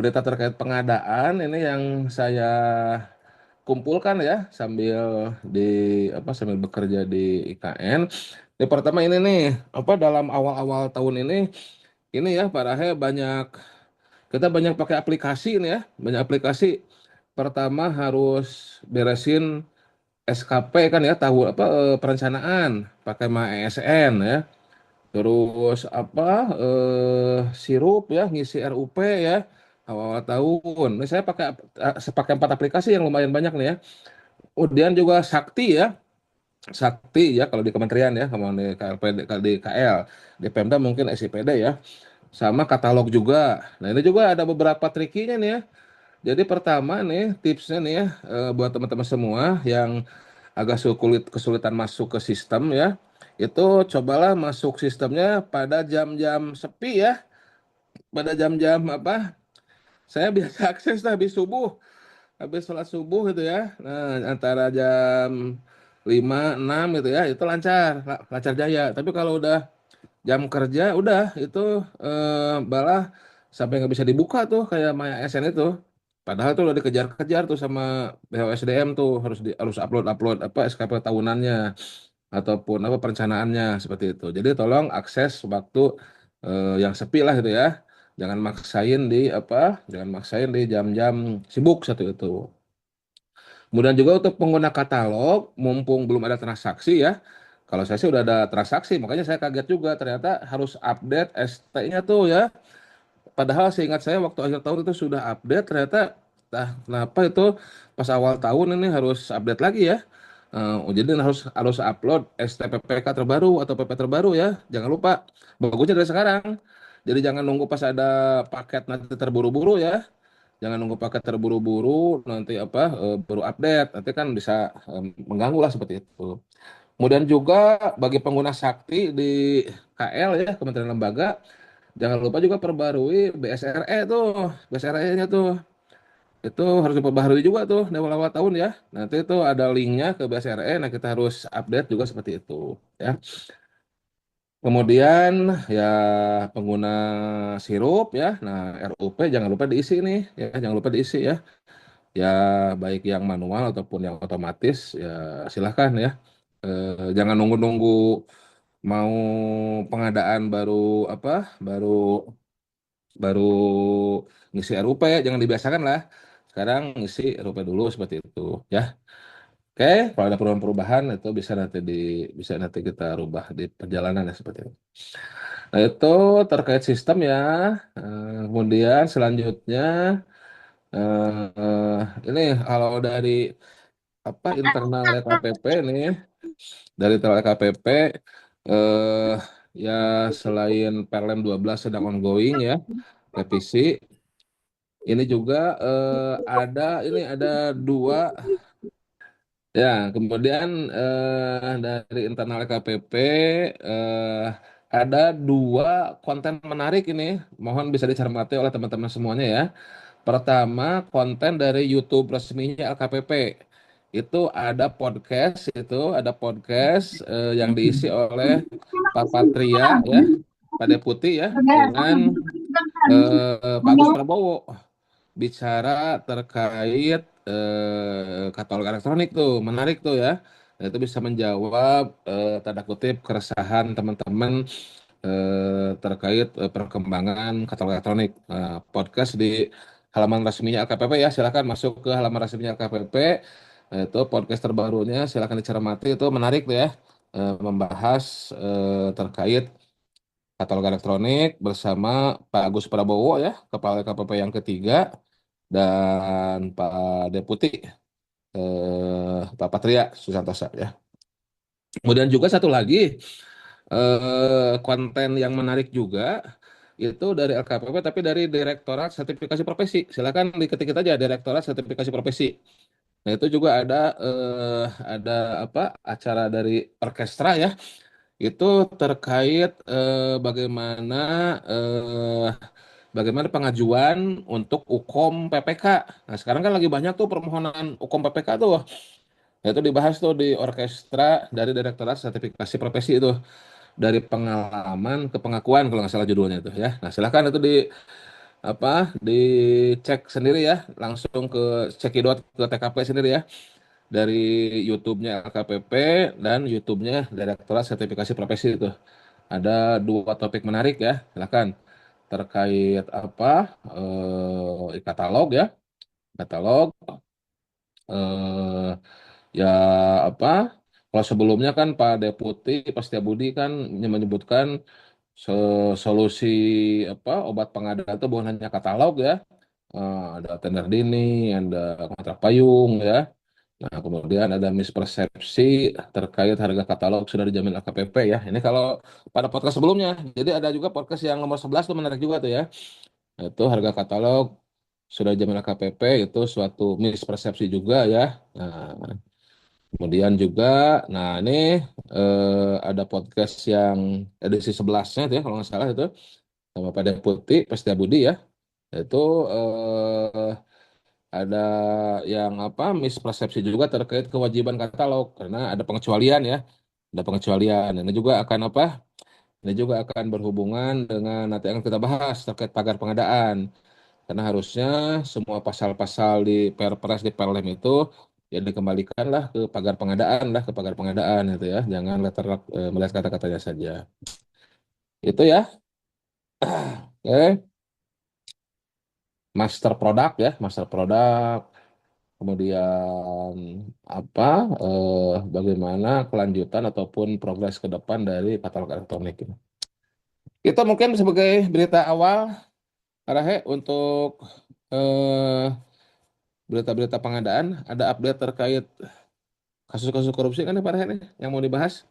berita terkait pengadaan ini yang saya kumpulkan ya sambil bekerja di IKN. Yang pertama ini nih, dalam awal-awal tahun ini ya Pak Rahe kita banyak pakai aplikasi ini ya, banyak aplikasi. Pertama harus beresin SKP kan ya, tahu perencanaan pakai MAESN ya. Terus sirup ya, ngisi RUP ya awal tahun. Ini saya pakai 4 aplikasi yang lumayan banyak nih ya. Kemudian juga Sakti ya, Sakti ya kalau di kementerian ya, kalau di KLPD, kalau di KL, di Pemda mungkin SIPD ya. Sama katalog juga. Nah ini juga ada beberapa trikinya nih ya. Jadi pertama nih tipsnya nih ya, buat teman-teman semua yang agak kesulitan masuk ke sistem ya, itu cobalah masuk sistemnya pada jam-jam sepi ya, pada jam-jam saya biasa akses lah habis sholat subuh gitu ya. Nah antara jam 5, 6 gitu ya, itu lancar jaya. Tapi kalau udah jam kerja udah itu balah sampai nggak bisa dibuka tuh kayak Maya SN itu. Padahal tuh udah dikejar-kejar tuh sama BHSDM tuh harus upload SKP tahunannya ataupun perencanaannya seperti itu. Jadi tolong akses waktu yang sepi lah gitu ya. Jangan maksain jangan maksain di jam-jam sibuk satu itu. Kemudian juga untuk pengguna katalog, mumpung belum ada transaksi ya. Kalau saya sih udah ada transaksi, makanya saya kaget juga ternyata harus update ST-nya tuh ya. Padahal seingat saya waktu akhir tahun itu sudah update, ternyata kenapa itu pas awal tahun ini harus update lagi ya. Jadi harus harus upload STPPK terbaru atau PP terbaru ya. Jangan lupa. Bagusnya dari sekarang. Jadi jangan nunggu pas ada paket nanti terburu-buru ya. Jangan nunggu paket terburu-buru nanti baru update. Nanti kan bisa mengganggu lah seperti itu. Kemudian juga bagi pengguna Sakti di KL ya, Kementerian Lembaga, jangan lupa juga perbarui BSRE tuh, BSRE-nya tuh. Itu harus diperbaharui juga tuh di awal-awal tahun ya. Nanti itu ada linknya ke BSRE, nah kita harus update juga seperti itu ya. Kemudian ya pengguna sirup ya, nah RUP jangan lupa diisi nih ya, jangan lupa diisi ya. Ya baik yang manual ataupun yang otomatis ya silahkan ya. Jangan nunggu-nunggu mau pengadaan baru baru ngisi RUP ya, jangan dibiasakan lah. Sekarang ngisi RUP dulu seperti itu ya. Oke, kalau ada perubahan-perubahan itu bisa nanti kita rubah di perjalanan ya seperti itu. Nah, itu terkait sistem ya. Kemudian selanjutnya ini kalau dari internal KPP nih, dari internal KPP eh ya selain Perlem 12 sedang ongoing ya, revisi, ini juga ada dua. Ya, kemudian dari internal KPP eh, ada dua konten menarik ini, mohon bisa dicermati oleh teman-teman semuanya ya. Pertama, konten dari YouTube resminya LKPP. Itu ada podcast yang diisi oleh Pak Patria ya, Pak Deputi ya, dengan Pak Agus Prabowo bicara terkait katalog elektronik tuh menarik tuh ya. Nah, itu bisa menjawab tanda kutip keresahan teman-teman terkait perkembangan katalog elektronik. Podcast di halaman resminya LKPP ya, silakan masuk ke halaman resminya LKPP. Itu podcast terbarunya silakan dicermati, itu menarik tuh ya. Membahas terkait katalog elektronik bersama Pak Agus Prabowo ya, Kepala LKPP yang ketiga, dan Pak Deputi Pak Patria Susantosa ya. Kemudian juga satu lagi konten yang menarik juga itu dari LKPP tapi dari Direktorat Sertifikasi Profesi. Silakan diketik aja Direktorat Sertifikasi Profesi. Nah, itu juga ada acara dari orkestra ya. Itu terkait bagaimana pengajuan untuk UKOM PPK. Nah, sekarang kan lagi banyak tuh permohonan UKOM PPK tuh. Nah, itu dibahas tuh di orkestra dari Direktorat Sertifikasi Profesi itu. Dari pengalaman ke pengakuan kalau nggak salah judulnya itu ya. Nah, silakan itu apa dicek sendiri ya, langsung ke cekidot ke TKP sendiri ya, dari YouTube-nya LKPP dan YouTube-nya Direktorat Sertifikasi Profesi itu. Ada dua topik menarik ya, silakan. Terkait apa? Katalog ya, katalog. eh Ya apa? Kalau sebelumnya kan Pak Deputi Pak Setiabudi kan menyebutkan solusi apa obat pengadaan itu bukan hanya katalog ya. Ada tender dini, ada kontrak payung ya. Nah, kemudian ada mispersepsi terkait harga katalog sudah dijamin LKPP ya. Ini kalau pada podcast sebelumnya. Jadi ada juga podcast yang nomor 11 tuh menarik juga tuh ya. Itu harga katalog sudah dijamin LKPP itu suatu mispersepsi juga ya. Nah, kemudian juga, nah ini ada podcast yang edisi 11-nya tuh ya, kalau nggak salah itu, sama Pak Deputi, Pak Setiabudi ya. Itu eh, ada yang apa, mispersepsi juga terkait kewajiban katalog, karena ada pengecualian ya. Ada pengecualian. Ini juga akan apa, ini juga akan berhubungan dengan nanti akan kita bahas terkait pagar pengadaan. Karena harusnya semua pasal-pasal di Perpres di Perlem itu ya dikembalikan lah ke pagar pengadaan lah ke pagar pengadaan itu ya. Jangan melihat kata-katanya saja. Itu ya. Oke, master produk ya, master produk. Kemudian apa bagaimana kelanjutan ataupun progres ke depan dari katalog elektronik ini. Itu mungkin sebagai berita awal Arahe untuk eh, berita-berita pengadaan. Ada update terkait kasus-kasus korupsi kan ya Pak Rehan ya, yang mau dibahas?